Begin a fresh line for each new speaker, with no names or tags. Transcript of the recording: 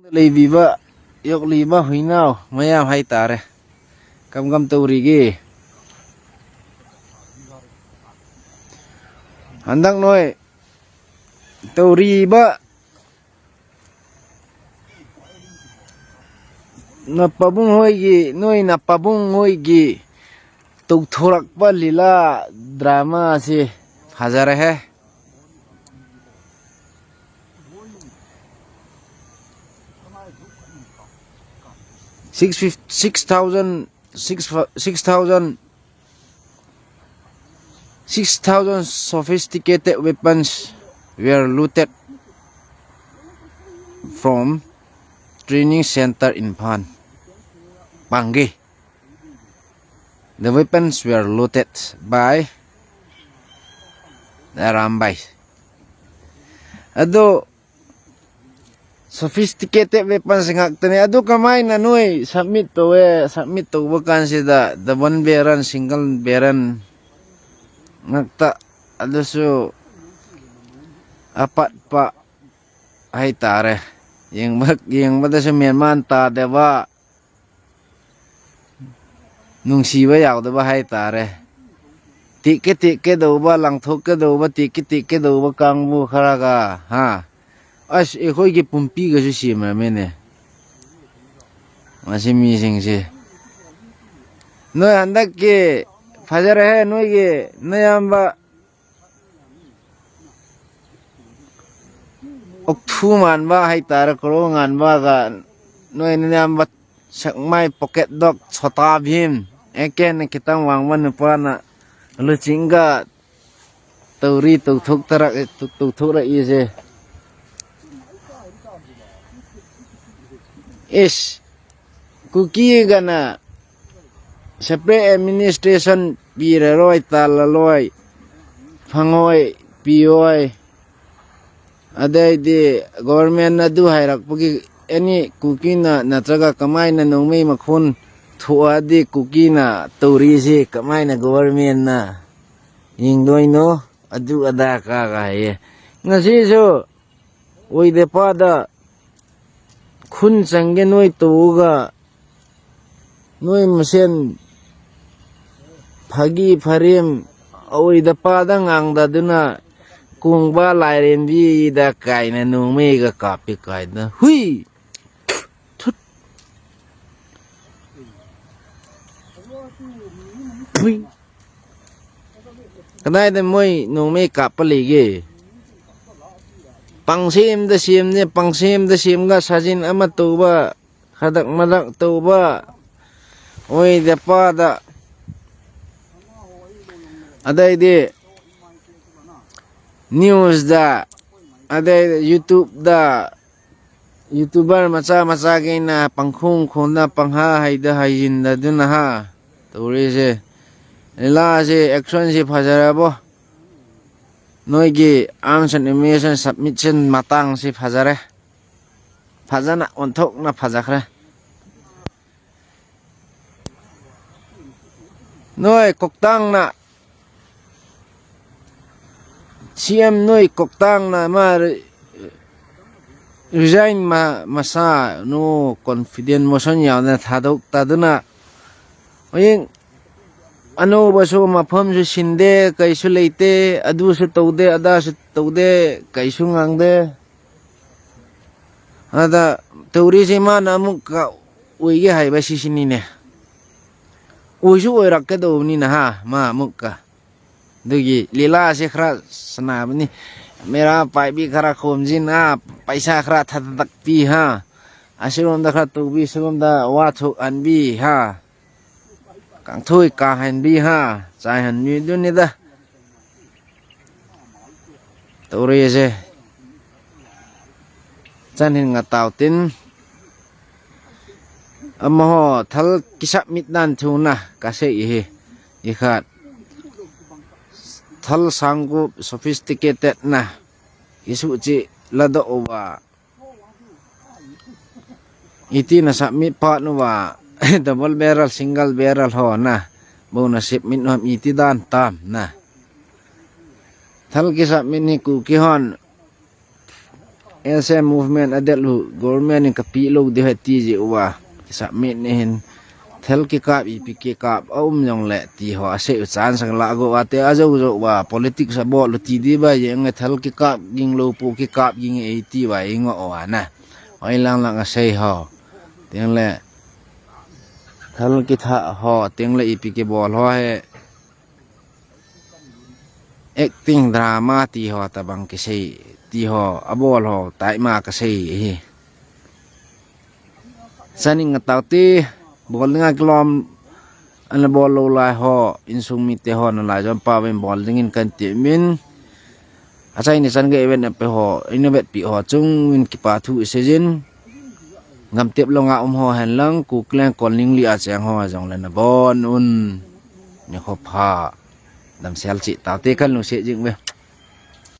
Leibiba yok liba huinaw mayam hay tare kam taurigi handak noi tauriba napabung hoigi noi napabung hoigi tuk thorak pa lila drama si hazar hai 6,000 sophisticated weapons were looted from training center in Bangi. The weapons were looted by the Rambai. Ado sophisticated weapons ngak tani adu kamay na noy submit to bukan sida the one beran single beran ngakta adu so apat pa ay tare yang bada sa Myanmar ta deba nung siwa yaw deba hay tare tike do ba lang thok ke do ba tike do ba kang bu kharaga ha as ekhoi ki pumpi ga si ma mene masi mi sing si no andak ke fajar hai no ye nayamba oktu man ba hai tar kro ngan ba ga no nayamba sakmai pocket dog chota bhim eken kitang wangman pana lu chinga tauri tuk thuk ra ise is cookie gana separate administration biraroi talaloi phangoi pioi adai de government na du hairak pugi any cookie na natraga kamai na nongmei makhun thua de cookie na tori se kamai na government na ingdoi no adu ada ka ga ye ngasi so oi de pada khun change noi toga noi masen phagi pharim oi da pada ngang da duna kungba lairen bi da kai na nu me ga kapi kai da hui thut hui kadai da moi nu me kapali ge pangsim da sim ga sajin ama tuba khadak madak tuba oi de pada adai de news da adai YouTube da YouTuber macha ge na pangkhung khona pangha haida haijin da duna ha turi se la se action se phajara bo noi gi arms and ammunition submission matang si phajare phajana onthok na phajakra noi koktang na CM noi koktang na ma resign masa no confident motion yaw na thadok taduna oying ano ba so mafam su sinde kaisu leite adu su taude ada su taude kaisu ngangde ada tauri se ma namuk ka uige hai ba sisini ne uisu oirak ke do ni na ha ma mukka dugi lila se khra sana bani mera pai bi khara khomjin a paisa khra thatak pi ha asirom da khra tu bi sum da wa thuk an bi ha kang thui ka han bi ha chai han ni du ni da tauri se chan hin nga taw tin amaho thal kisap mit dan thuna ka se hi ikhat thal sanggu sophisticated na isu chi lado owa iti na submit pa no wa double barrel single barrel ho na bona ship min ham iti dan tam na thal ki submit ni ku ki hon SM movement adel lu government in kapi lo de hati je wa submit ne hin thel ki kap ip ki kap yong le ti ho ase chan sang la go ate ajo jo wa politics sa bo lu ti di ba ye nge thel ki kap ging lo pu ki kap ging e ti wa ngo wa na oi lang lang ase ho tiếng le thel ki tha ho tiếng le ip ki bol ho he acting drama ti ho ta bang ki sei ti ho abol ho tai ma ka sei hi saning ngataw ti bol nga klom an bol lo lai ho insung mi te ho na la jom pa wen bol dingin kan ti min achai ni san ge event pe ho inobet pi ho chung win ki pa thu sejin ngam tep lo nga ho han lang ku kleng kon ling li a chang ho jong le na bon un ni kho pha dam sel chi ta te kan lu se jing we